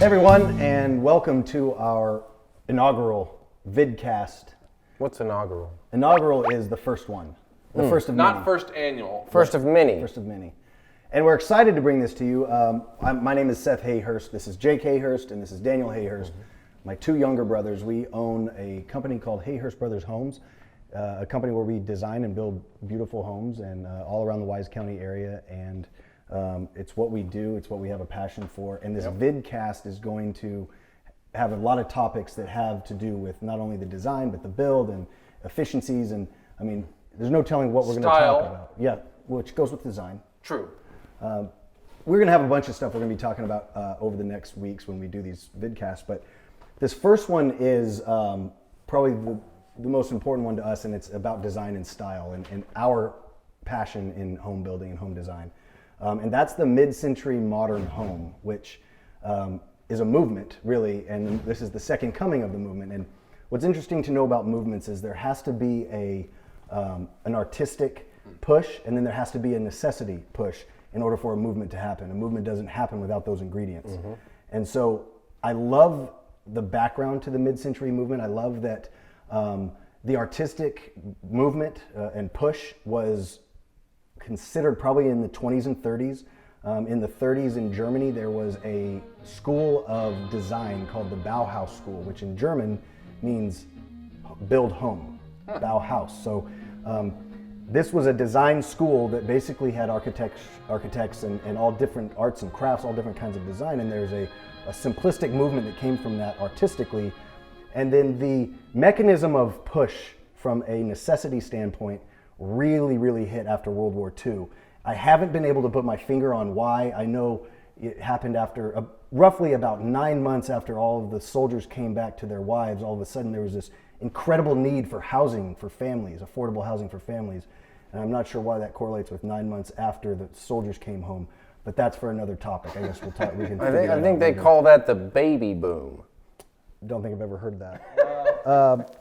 Hey everyone, and welcome to our inaugural Vidcast. What's inaugural? Inaugural is the first one. The first of Not many. first annual. First of many. First of many. And we're excited to bring this to you. My name is Seth Hayhurst. This is Jake Hayhurst, and this is Daniel Hayhurst. My two younger brothers. We own a company called Hayhurst Brothers Homes, a company where we design and build beautiful homes and all around the Wise County area. And it's what we do. It's what we have a passion for. And this Vidcast is going to have a lot of topics that have to do with not only the design, but the build and efficiencies. And I mean, there's no telling what we're going to talk about. Yeah, which goes with design. True. We're going to have a bunch of stuff we're going to be talking about over the next weeks when we do these vidcasts. But this first one is probably the most important one to us, and it's about design and style and our passion in home building and home design. And that's the mid-century modern home, which is a movement, really, and this is the second coming of the movement. And what's interesting to know about movements is there has to be an artistic push, and then there has to be a necessity push in order for a movement to happen. A movement doesn't happen without those ingredients. Mm-hmm. And so I love the background to the mid-century movement. I love that the artistic movement and push was considered probably in the 20s and 30s. In the 30s in Germany, there was a school of design called the Bauhaus School, which in German means build home, Bauhaus. So this was a design school that basically had architects and all different arts and crafts, all different kinds of design, and there's a simplistic movement that came from that artistically. And then the mechanism of push from a necessity standpoint really hit after World War II. I haven't been able to put my finger on why. I know it happened after roughly about 9 months after all of the soldiers came back to their wives. All of a sudden there was this incredible need for housing for families, affordable housing for families. And I'm not sure why that correlates with 9 months after the soldiers came home, but that's for another topic. I guess we'll talk. We can. I think they call that the baby boom. Don't think I've ever heard that.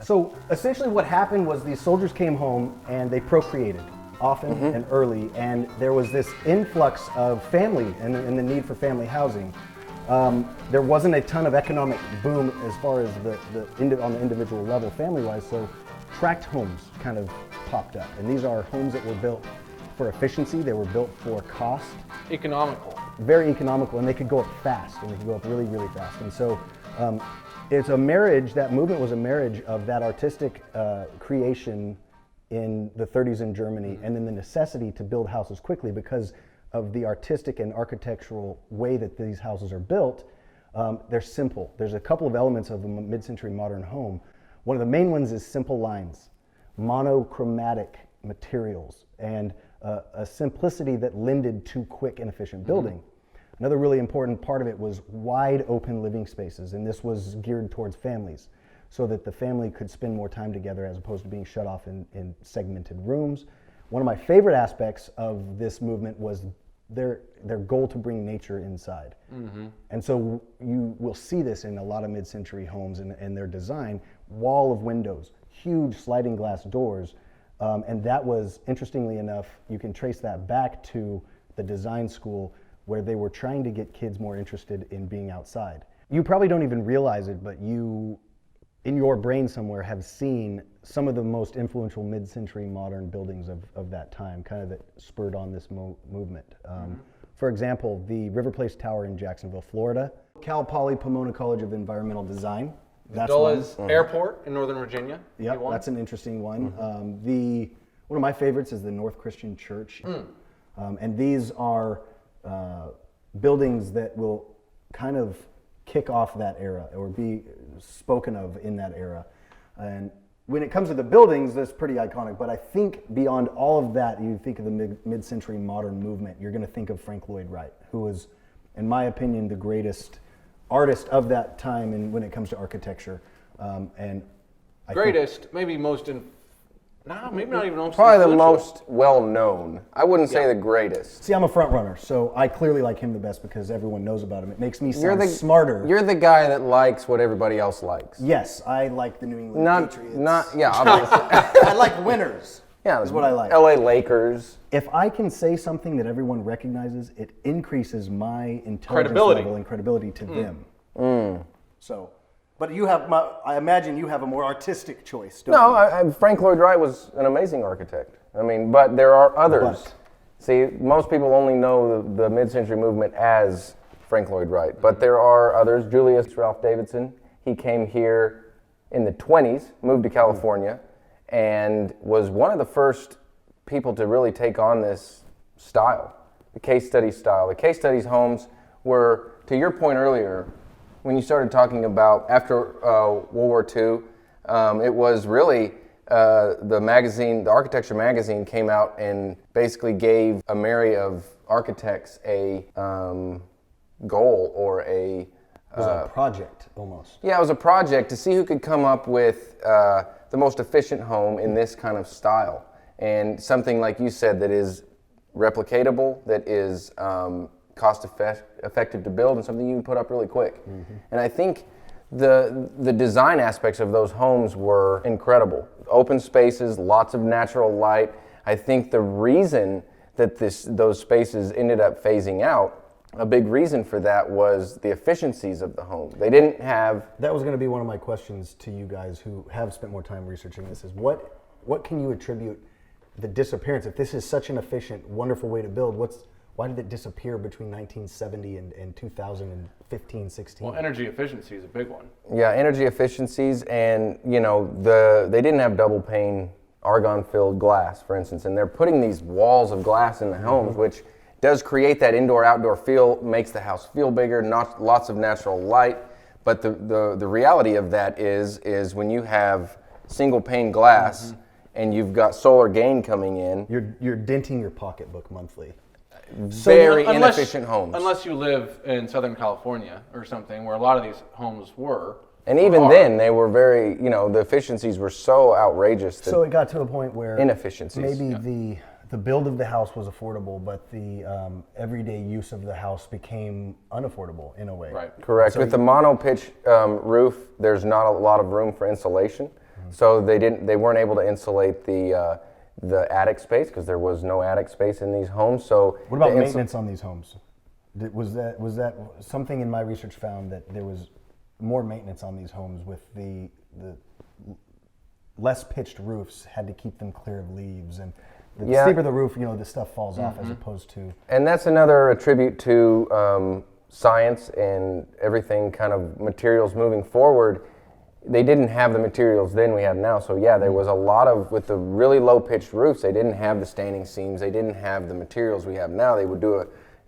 So essentially what happened was these soldiers came home and they procreated often and early, and there was this influx of family and the need for family housing. There wasn't a ton of economic boom as far as on the individual level family-wise, so tract homes kind of popped up. And these are homes that were built for efficiency, they were built for cost. Economical. Very economical, and they could go up fast, and they could go up really fast. And so it's a marriage, that movement was a marriage of that artistic creation in the 30s in Germany, and then the necessity to build houses quickly because of the artistic and architectural way that these houses are built. They're simple. There's a couple of elements of a mid-century modern home. One of the main ones is simple lines, monochromatic materials, and a simplicity that lended to quick and efficient building. Another really important part of it was wide open living spaces, and this was geared towards families so that the family could spend more time together as opposed to being shut off in segmented rooms. One of my favorite aspects of this movement was their goal to bring nature inside. And so you will see this in a lot of mid-century homes and their design, wall of windows, huge sliding glass doors, and that was, interestingly enough, you can trace that back to the design school where they were trying to get kids more interested in being outside. You probably don't even realize it, but you, in your brain somewhere, have seen some of the most influential mid-century modern buildings of that time, kind of that spurred on this movement. For example, the RIVERPLACE Tower in Jacksonville, Florida. Cal Poly Pomona College of Environmental Design. That's Dulles Airport in Northern Virginia. Yeah, that's an interesting one. One of my favorites is the North Christian Church. And these are buildings that will kind of kick off that era or be spoken of in that era. And when it comes to the buildings, that's pretty iconic, but I think beyond all of that, you think of the mid-century modern movement, you're gonna think of Frank Lloyd Wright, who was, in my opinion, the greatest artist of that time and when it comes to architecture. Maybe most maybe not even most Probably the most well-known. I wouldn't say the greatest. See, I'm a front runner, so I clearly like him the best because everyone knows about him. It makes me sound smarter. You're the guy that likes what everybody else likes. Yes, I like the New England Patriots. Obviously. I like winners. Yeah, is what I like. LA Lakers. If I can say something that everyone recognizes, it increases my intelligence level and credibility to them. So, but I imagine you have a more artistic choice. Don't No, you? Frank Lloyd Wright was an amazing architect. I mean, but there are others. But. See, most people only know the mid-century movement as Frank Lloyd Wright, but there are others. Julius Ralph Davidson, he came here in the 20s, moved to California, and was one of the first people to really take on this style, the case study style. The case studies homes were, to your point earlier, when you started talking about after World War II, it was really the magazine, the Architecture magazine came out and basically gave a myriad of architects a goal or a... It was a project, almost. Yeah, it was a project to see who could come up with the most efficient home in this kind of style. And something like you said that is replicatable, that is cost-effective to build, and something you can put up really quick. And I think the design aspects of those homes were incredible. Open spaces, lots of natural light. I think the reason that those spaces ended up phasing out, a big reason for that was the efficiencies of the home. They didn't have... That was going to be one of my questions to you guys who have spent more time researching this, is what can you attribute the disappearance? If this is such an efficient, wonderful way to build, why did it disappear between 1970 and 2015, 16? Well, energy efficiency is a big one. Yeah, energy efficiencies, and they didn't have double pane argon-filled glass, for instance, and they're putting these walls of glass in the homes, which does create that indoor-outdoor feel, makes the house feel bigger, lots of natural light. But the reality of that is when you have single pane glass and you've got solar gain coming in, You're denting your pocketbook monthly. Very inefficient homes. Unless you live in Southern California or something, where a lot of these homes were. And even then, they were very, the efficiencies were so outrageous that So it got to a point where inefficiencies. maybe the build of the house was affordable, but the everyday use of the house became unaffordable in a way. Right. Correct. So with the mono-pitch roof, there's not a lot of room for insulation, so they weren't able to insulate the attic space because there was no attic space in these homes. So What about maintenance on these homes? Was that something in my research found that there was more maintenance on these homes with the less pitched roofs, had to keep them clear of leaves, and the steeper the roof, the stuff falls off as opposed to... And that's another attribute to science and everything, kind of materials moving forward. They didn't have the materials then we have now. So yeah, there was a lot of, with the really low pitched roofs, they didn't have the standing seams, they didn't have the materials we have now. They would do a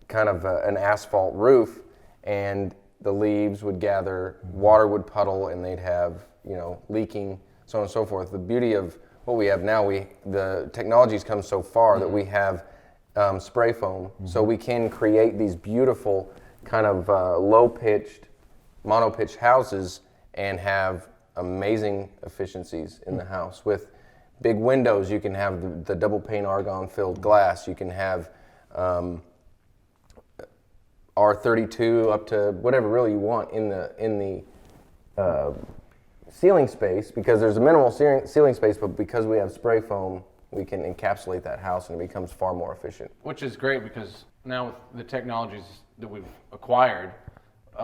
kind of an asphalt roof, and the leaves would gather, water would puddle, and they'd have, leaking, so on and so forth. The beauty of what we have now, the technology's come so far that we have spray foam, so we can create these beautiful kind of low-pitched, mono-pitched houses and have amazing efficiencies in the house. With big windows, you can have the double pane argon-filled glass. You can have R32 up to whatever really you want in the ceiling space, because there's a minimal ceiling space, but because we have spray foam, we can encapsulate that house and it becomes far more efficient. Which is great, because now with the technologies that we've acquired,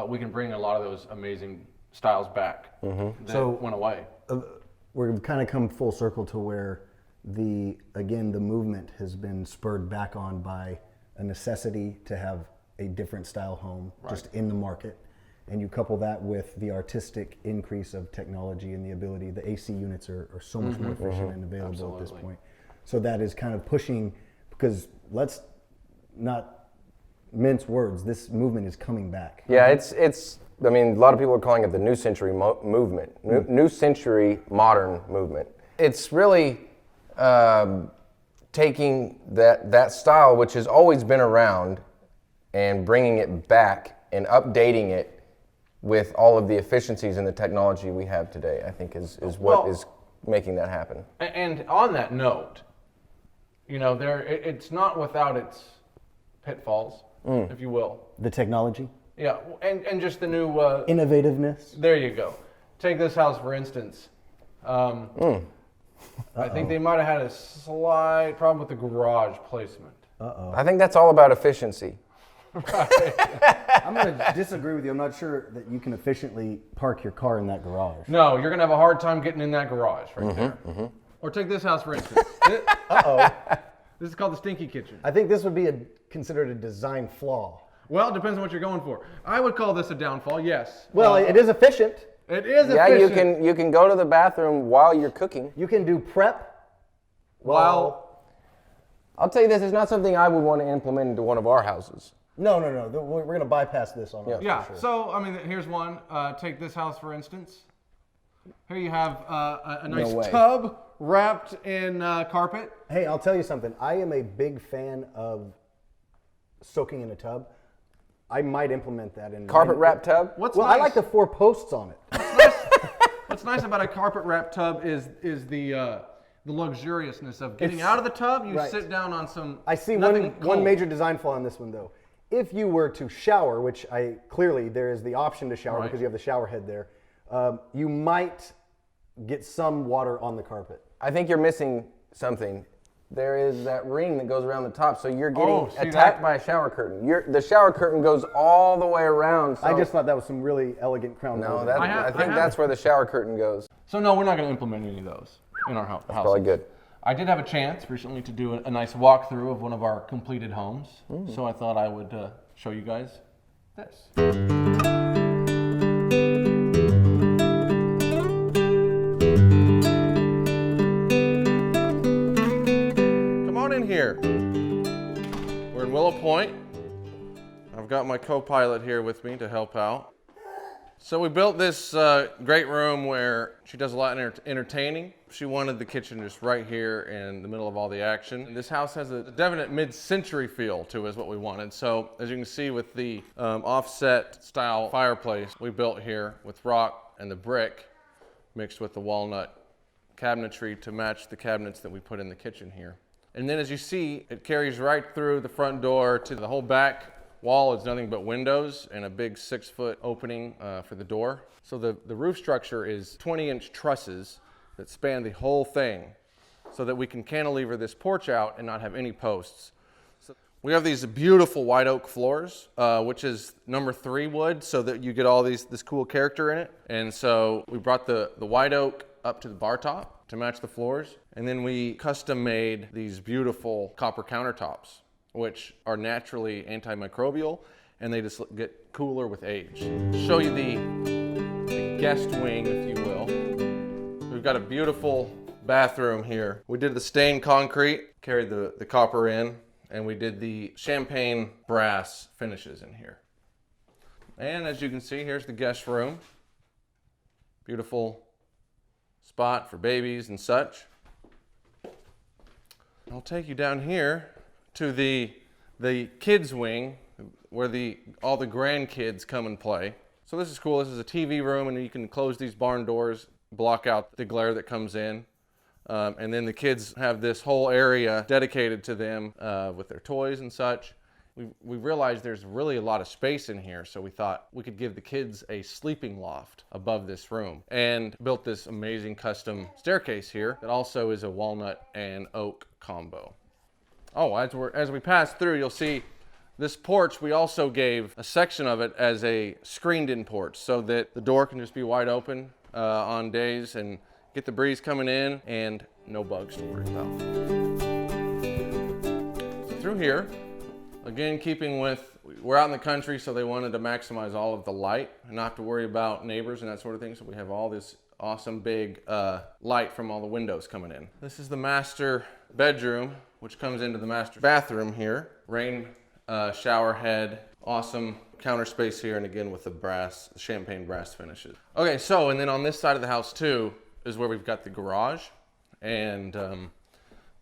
we can bring a lot of those amazing styles back that went away. We've kind of come full circle to where the movement has been spurred back on by a necessity to have a different style home just in the market. And you couple that with the artistic increase of technology and the ability, the AC units are so much more efficient and available at this point. So that is kind of pushing, because let's not mince words, this movement is coming back. Yeah, it's a lot of people are calling it the new century movement, new century modern movement. It's really taking that style, which has always been around, and bringing it back and updating it with all of the efficiencies and the technology we have today, I think is what is making that happen. And on that note, it's not without its pitfalls, if you will. The technology? Yeah, and just the new... innovativeness? There you go. Take this house, for instance. I think they might have had a slight problem with the garage placement. I think that's all about efficiency. I'm going to disagree with you. I'm not sure that you can efficiently park your car in that garage. No, you're gonna have a hard time getting in that garage right there. Or take this house for instance. Uh-oh. This is called the stinky kitchen. I think this would be considered a design flaw. Well, it depends on what you're going for. I would call this a downfall, yes. Well, it is efficient. It is Yeah, efficient. you can go to the bathroom while you're cooking. You can do prep While I'll tell you this, it's not something I would want to implement into one of our houses. No. We're going to bypass this on ours. Yeah, for sure. so, I mean, here's one. Take this house, for instance. Here you have a nice way. tub wrapped in carpet. Hey, I'll tell you something. I am a big fan of soaking in a tub. I might implement that in Carpet wrap tub? What's Well, nice, I like the 4 posts on it. What's nice about a carpet wrap tub is the luxuriousness of getting out of the tub. You right. sit down on some. I see nothing one cold. major design flaw in this one, though. If you were to shower, which clearly there is the option to shower Right. because you have the shower head there, you might get some water on the carpet. I think you're missing something. There is that ring that goes around the top, so you're getting see attacked that? by a shower curtain. The shower curtain goes all the way around. So I just thought that was some really elegant crown. no, molding. that, I I think have that's it. where the shower curtain goes. So no, we're not going to implement any of those in our house. Probably good. I did have a chance recently to do a nice walkthrough of one of our completed homes, so I thought I would show you guys this. Come on in here. We're in Willow Point. I've got my co-pilot here with me to help out. So we built this great room where she does a lot of entertaining. She wanted the kitchen just right here in the middle of all the action. This house has a definite mid-century feel to it is what we wanted. So as you can see with the offset style fireplace we built here with rock and the brick mixed with the walnut cabinetry to match the cabinets that we put in the kitchen here. And then as you see, it carries right through the front door to the whole back wall is nothing but windows and a big 6-foot opening for the door. So the roof structure is 20-inch trusses that span the whole thing so that we can cantilever this porch out and not have any posts. So we have these beautiful white oak floors, which is number 3 wood, so that you get all this cool character in it. And so we brought the white oak up to the bar top to match the floors. And then we custom made these beautiful copper countertops, which are naturally antimicrobial, and they just get cooler with age. Show you the guest wing, if you will. We've got a beautiful bathroom here. We did the stained concrete, carried the copper in, and we did the champagne brass finishes in here. And as you can see, here's the guest room. Beautiful spot for babies and such. I'll take you down here to the kids wing where all the grandkids come and play. So this is cool. This is a TV room, and you can close these barn doors, block out the glare that comes in. And then the kids have this whole area dedicated to them with their toys and such. We realized there's really a lot of space in here, so we thought we could give the kids a sleeping loft above this room, and built this amazing custom staircase here that also is a walnut and oak combo. Oh, as we pass through, you'll see this porch, we also gave a section of it as a screened-in porch so that the door can just be wide open on days and get the breeze coming in and no bugs to worry about. So through here, again, keeping with, we're out in the country, so they wanted to maximize all of the light and not have to worry about neighbors and that sort of thing. So we have all this awesome big light from all the windows coming in. This is the master bedroom, which comes into the master bathroom here. Rain shower head, awesome counter space here, and again with the champagne brass finishes. Okay, so, and then on this side of the house too is where we've got the garage and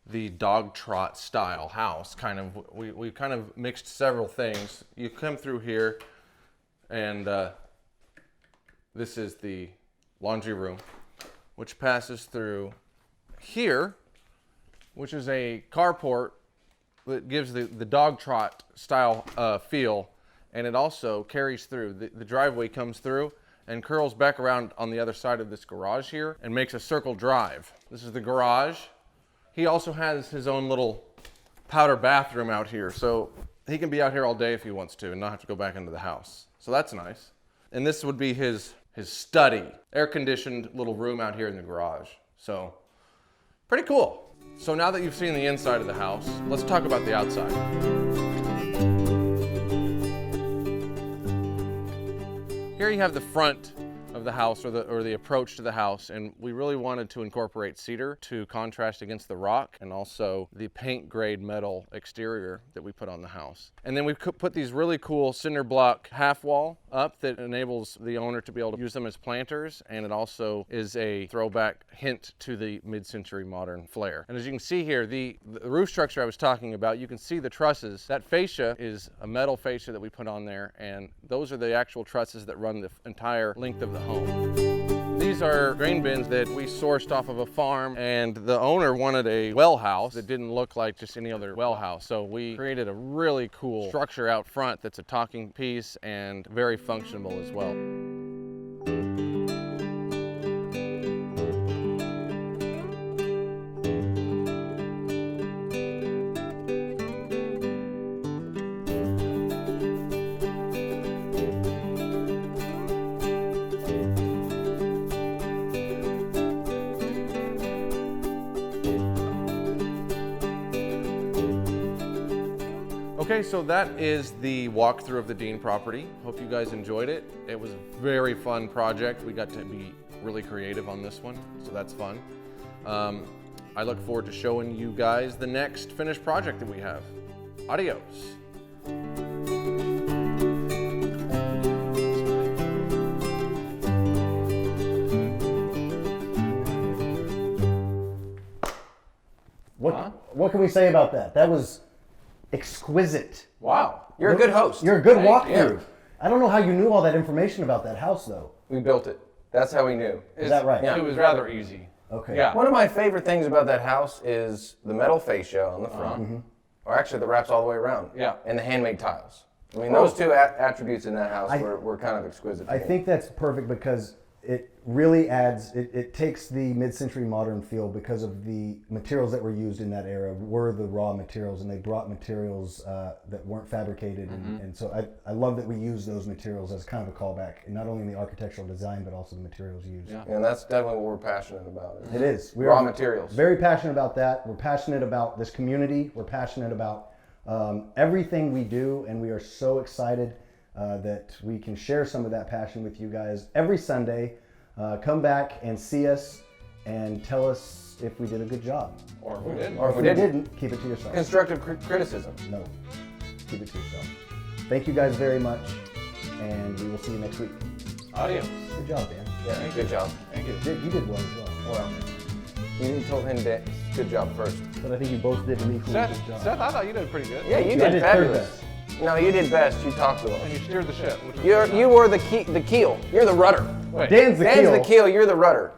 the dog trot style house. We kind of mixed several things. You come through here, and this is the laundry room, which passes through here, which is a carport that gives the dog trot style feel, and it also carries through. The driveway comes through and curls back around on the other side of this garage here and makes a circle drive. This is the garage. He also has his own little powder bathroom out here. So he can be out here all day if he wants to and not have to go back into the house. So that's nice. And this would be his study, air-conditioned little room out here in the garage. So pretty cool. So now that you've seen the inside of the house, let's talk about the outside. Here you have the front of the house, or the approach to the house, and we really wanted to incorporate cedar to contrast against the rock and also the paint grade metal exterior that we put on the house. And then we put these really cool cinder block half wall up that enables the owner to be able to use them as planters, and it also is a throwback hint to the mid-century modern flair. And as you can see here, the roof structure I was talking about, you can see the trusses. That fascia is a metal fascia that we put on there, and those are the actual trusses that run the entire length of the home. These are grain bins that we sourced off of a farm, and the owner wanted a well house that didn't look like just any other well house. So we created a really cool structure out front that's a talking piece and very functional as well. Okay, so that is the walkthrough of the Dean property. Hope you guys enjoyed it. It was a very fun project. We got to be really creative on this one, so that's fun. I look forward to showing you guys the next finished project that we have. Adios. What can we say about that? That was exquisite. Wow. You're a good host. You're a good walkthrough. Yeah. I don't know how you knew all that information about that house, though. We built it. That's how we knew. Is that right? Yeah. It was rather easy. Okay. Yeah. One of my favorite things about that house is the metal fascia on the front, or actually the wraps all the way around. Yeah. And the handmade tiles. I mean, those two attributes in that house were kind of exquisite. I think that's perfect because it really adds, it takes the mid-century modern feel because of the materials that were used in that era were the raw materials, and they brought materials that weren't fabricated. And so I love that we use those materials as kind of a callback, not only in the architectural design, but also the materials used. Yeah. And that's definitely what we're passionate about. It is. We raw are materials. Very passionate about that. We're passionate about this community. We're passionate about everything we do, and we are so excited that we can share some of that passion with you guys every Sunday. Come back and see us and tell us if we did a good job. Or if we didn't. Or if we didn't, keep it to yourself. Constructive criticism. No, keep it to yourself. Thank you guys very much, and we will see you next week. Adios. Good job, Dan. Yeah, good job. Thank you. You did well as well. Well, you told him that good job first. But I think you both did an equally good job. Seth, I thought you did pretty good. Yeah, you I did did fabulous. third No, you did best. You talked to And us. you steered the ship. Which was You were the keel. You're the rudder. Wait. Dan's the Dan's keel. the keel. You're the rudder.